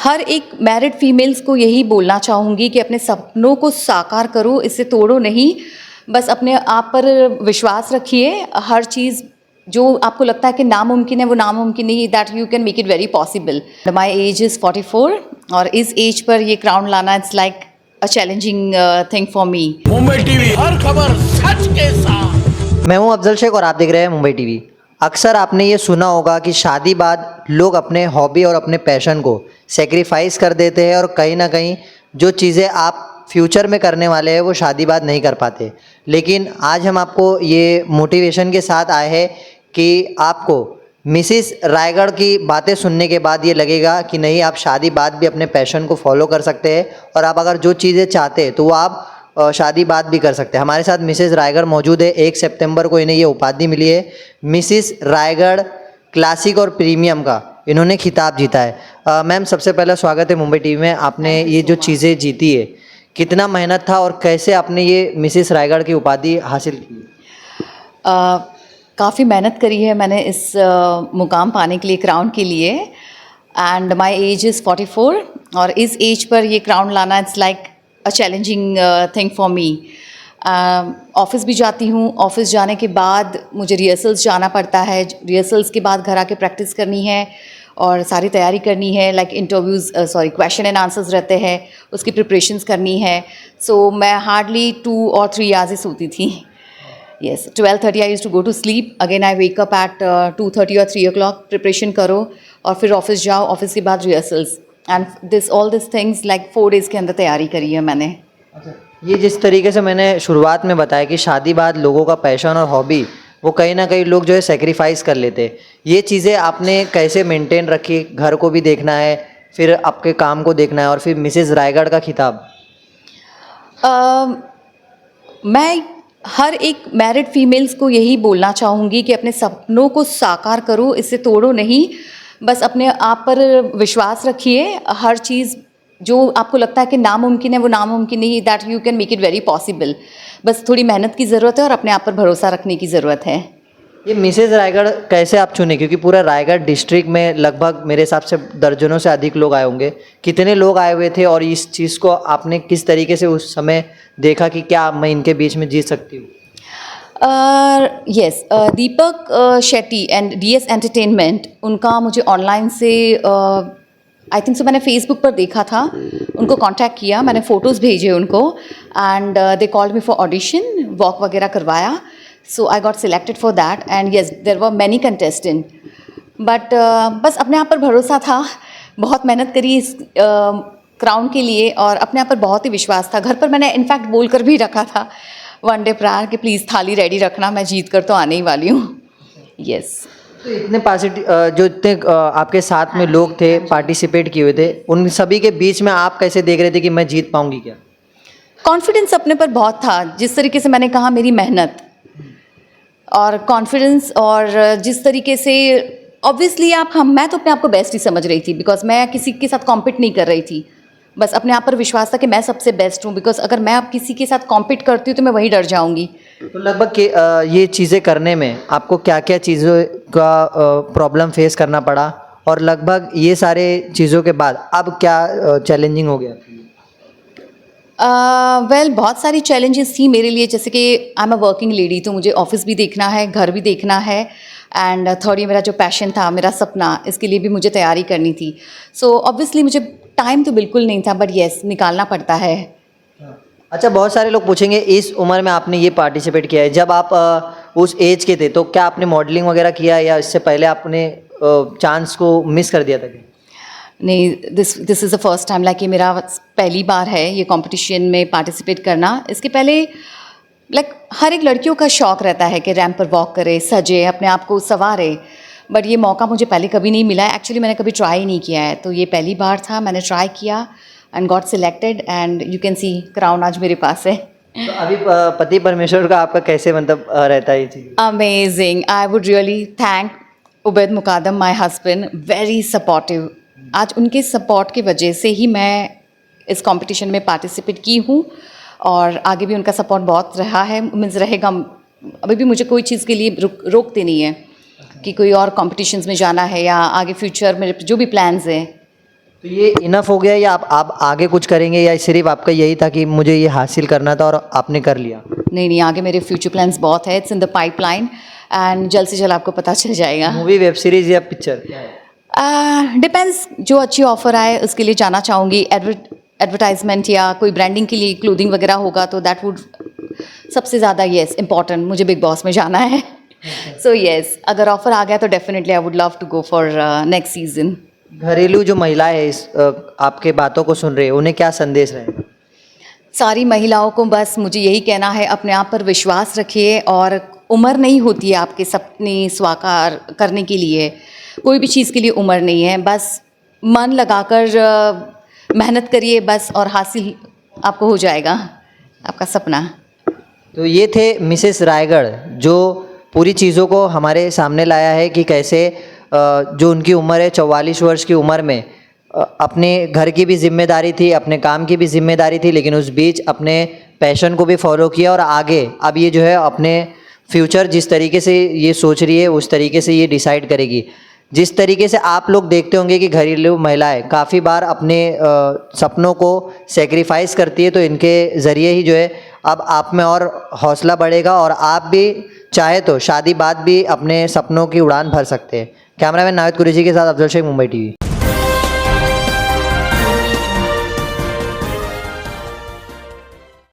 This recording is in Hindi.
हर एक मैरिड फीमेल्स को यही बोलना चाहूँगी कि अपने सपनों को साकार करो, इसे तोड़ो नहीं। बस अपने आप पर विश्वास रखिए। हर चीज़ जो आपको लगता है कि नामुमकिन है, वो नामुमकिन नहीं, that you can make it very possible. My age is 44 और इस एज पर ये क्राउन लाना it's like a challenging thing for me. Mumbai TV, हर खबर सच के साथ। मैं हूं अफजल शेख और आप देख रहे हैं मुंबई टीवी। अक्सर आपने ये सुना होगा कि शादी बाद लोग अपने हॉबी और अपने पैशन को सेक्रीफाइस कर देते हैं और कहीं ना कहीं जो चीज़ें आप फ्यूचर में करने वाले हैं वो शादी बाद नहीं कर पाते। लेकिन आज हम आपको ये मोटिवेशन के साथ आए हैं कि आपको मिसिस रायगढ़ की बातें सुनने के बाद ये लगेगा कि नहीं, आप शादी बाद भी अपने पैशन को फॉलो कर सकते हैं और आप अगर जो चीज़ें चाहते हैं तो वो आप शादी बाद भी कर सकते हैं। हमारे साथ मिसेस रायगढ़ मौजूद है। 1 सितंबर को इन्हें ये उपाधि मिली है, मिसिस रायगढ़ क्लासिक और प्रीमियम का इन्होंने खिताब जीता है। मैम, सबसे पहला स्वागत है मुंबई टीवी में। आपने ये जो चीज़ें जीती है, कितना मेहनत था और कैसे आपने ये मिसिस रायगढ़ की उपाधि हासिल की? काफ़ी मेहनत करी है मैंने इस मुकाम पाने के लिए, क्राउन के लिए। एंड माई एज इज़ 44 और इस एज पर ये क्राउन लाना it's like a challenging thing for me. Office भी जाती हूँ, ऑफिस जाने के बाद मुझे रिहर्सल्स जाना पड़ता है, रिहर्सल्स के बाद घर आके प्रैक्टिस करनी है और सारी तैयारी करनी है, like interviews question and answers रहते हैं, उसकी प्रिपरेशंस करनी है। सो मैं हार्डली 2 और 3 आवर्स ही सोती थी। Yes, 12:30 I used to go to sleep. Again I wake up at 2:30 or 3 o'clock. Preparation करो और फिर ऑफिस जाओ, ऑफिस के बाद rehearsals and all this things like 4 days के अंदर तैयारी करी है मैंने। अच्छा, ये जिस तरीके से मैंने शुरुआत में बताया कि शादी बाद लोगों का पैशन और हॉबी वो कहीं ना कहीं लोग जो है सेक्रीफाइस कर लेते हैं, ये चीज़ें आपने कैसे मेंटेन रखी? घर को भी देखना है, फिर आपके काम को देखना है और फिर मिसेस रायगढ़ का खिताब। मैं हर एक मैरिड फीमेल्स को यही बोलना चाहूँगी कि अपने सपनों को साकार करो, इसे तोड़ो नहीं। बस अपने आप पर विश्वास रखिए। हर चीज़ जो आपको लगता है कि नामुमकिन है, वो नामुमकिन नहीं, that you can make it very possible. बस थोड़ी मेहनत की ज़रूरत है और अपने आप पर भरोसा रखने की ज़रूरत है। ये मिसेस रायगढ़ कैसे आप चुने? क्योंकि पूरा रायगढ़ डिस्ट्रिक्ट में लगभग मेरे हिसाब से दर्जनों से अधिक लोग आए होंगे। कितने लोग आए हुए थे और इस चीज़ को आपने किस तरीके से उस समय देखा कि क्या मैं इनके बीच में जीत सकती हूँ? Yes, Deepak Shetty and DS entertainment, उनका मुझे ऑनलाइन से आई थिंक सो मैंने फेसबुक पर देखा था, उनको कांटेक्ट किया, मैंने फ़ोटोज़ भेजे उनको and they called me for audition, walk वगैरह करवाया। So I got selected for that and yes there were many contestant but बस अपने आप पर भरोसा था। बहुत मेहनत करी इस क्राउन के लिए और अपने आप पर बहुत ही विश्वास था। घर पर मैंने इनफैक्ट बोल कर भी रखा था वन डे प्रायर कि प्लीज़ थाली रेडी रखना, मैं जीत कर तो आने ही वाली हूँ। यस। तो इतने जो इतने आपके साथ में लोग थे, पार्टिसिपेट किए हुए थे, उन सभी के बीच में आप कैसे देख रहे थे कि मैं जीत पाऊंगी क्या? कॉन्फिडेंस अपने पर बहुत था। जिस तरीके से मैंने कहा, मेरी मेहनत और कॉन्फिडेंस और जिस तरीके से ऑब्वियसली मैं तो अपने आप को बेस्ट ही समझ रही थी, बिकॉज मैं किसी के साथ कॉम्पिट नहीं कर रही थी। बस अपने आप पर विश्वास था कि मैं सबसे बेस्ट हूँ, बिकॉज अगर मैं अब किसी के साथ कॉम्पिट करती हूँ तो मैं वहीं डर जाऊँगी। तो लगभग ये चीज़ें करने में आपको क्या क्या चीज़ों का प्रॉब्लम फेस करना पड़ा और लगभग ये सारे चीज़ों के बाद अब क्या चैलेंजिंग हो गया? बहुत सारी चैलेंजेस थी मेरे लिए, जैसे कि I am a working lady, तो मुझे ऑफिस भी देखना है, घर भी देखना है एंड थर्ड ये मेरा जो पैशन था, मेरा सपना, इसके लिए भी मुझे तैयारी करनी थी। सो ऑब्वियसली मुझे टाइम तो बिल्कुल नहीं था, बट येस निकालना पड़ता है। अच्छा, बहुत सारे लोग पूछेंगे इस उम्र में आपने ये पार्टिसिपेट किया है, जब आप उस एज के थे तो क्या आपने मॉडलिंग वगैरह किया या इससे पहले आपने चांस को मिस कर दिया था? नहीं, this is the first time, like ये मेरा पहली बार है ये कंपटीशन में पार्टिसिपेट करना। इसके पहले लाइक हर एक लड़कियों का शौक़ रहता है कि रैंप पर वॉक करे, सजे, अपने आप को संवारे, बट ये मौका मुझे पहले कभी नहीं मिला है। एक्चुअली मैंने कभी ट्राई नहीं किया है, तो ये पहली बार था, मैंने ट्राई किया and got selected and you can see crown आज मेरे पास है। तो अभी पति परमेश्वर का आपका कैसे मतलब रहता है ये चीज़? Amazing, I would really thank Ubaid Mukadam, my husband, very supportive. आज उनके सपोर्ट की वजह से ही मैं इस कंपटीशन में पार्टिसिपेट की हूँ और आगे भी उनका सपोर्ट बहुत रहा है, मीन्स रहेगा। अभी भी मुझे कोई चीज़ के लिए रोकते नहीं है कि कोई और कॉम्पिटिशन्स में जाना है या आगे फ्यूचर में जो भी प्लान्स हैं। तो ये इनफ हो गया या आप आगे कुछ करेंगे या सिर्फ आपका यही था कि मुझे ये हासिल करना था और आपने कर लिया? नहीं नहीं, आगे मेरे फ्यूचर प्लान्स बहुत है, it's in the pipeline and जल्द से जल्द आपको पता चल जाएगा। मूवी, वेब सीरीज या पिक्चर? डिपेंड्स, जो अच्छी ऑफ़र आए उसके लिए जाना चाहूँगी। एडवर्टाइजमेंट या कोई ब्रांडिंग के लिए क्लोथिंग वगैरह होगा तो दैट वुड सबसे ज़्यादा येस इम्पॉर्टेंट, मुझे बिग बॉस में जाना है। सो येस, अगर ऑफ़र आ गया तो definitely I would love to go for next season. घरेलू जो महिलाएं हैं इस आपके बातों को सुन रहे हैं, उन्हें क्या संदेश रहेगा? सारी महिलाओं को बस मुझे यही कहना है, अपने आप पर विश्वास रखिए और उम्र नहीं होती है आपके सपने साकार करने के लिए, कोई भी चीज़ के लिए उम्र नहीं है, बस मन लगाकर मेहनत करिए बस और हासिल आपको हो जाएगा आपका सपना। तो ये थे मिसेस रायगढ़, जो पूरी चीज़ों को हमारे सामने लाया है कि कैसे जो उनकी उम्र है 44 वर्ष की उम्र में अपने घर की भी जिम्मेदारी थी, अपने काम की भी जिम्मेदारी थी, लेकिन उस बीच अपने पैशन को भी फॉलो किया और आगे अब ये जो है अपने फ्यूचर जिस तरीके से ये सोच रही है उस तरीके से ये डिसाइड करेगी। जिस तरीके से आप लोग देखते होंगे कि घरेलू महिलाएं काफ़ी बार अपने सपनों को सेक्रीफाइस करती है, तो इनके ज़रिए ही जो है अब आप में और हौसला बढ़ेगा और आप भी चाहे तो शादी बाद भी अपने सपनों की उड़ान भर सकते हैं। कैमरामैन नाविद कुरैशी के साथ अफजल शेख, मुंबई टीवी।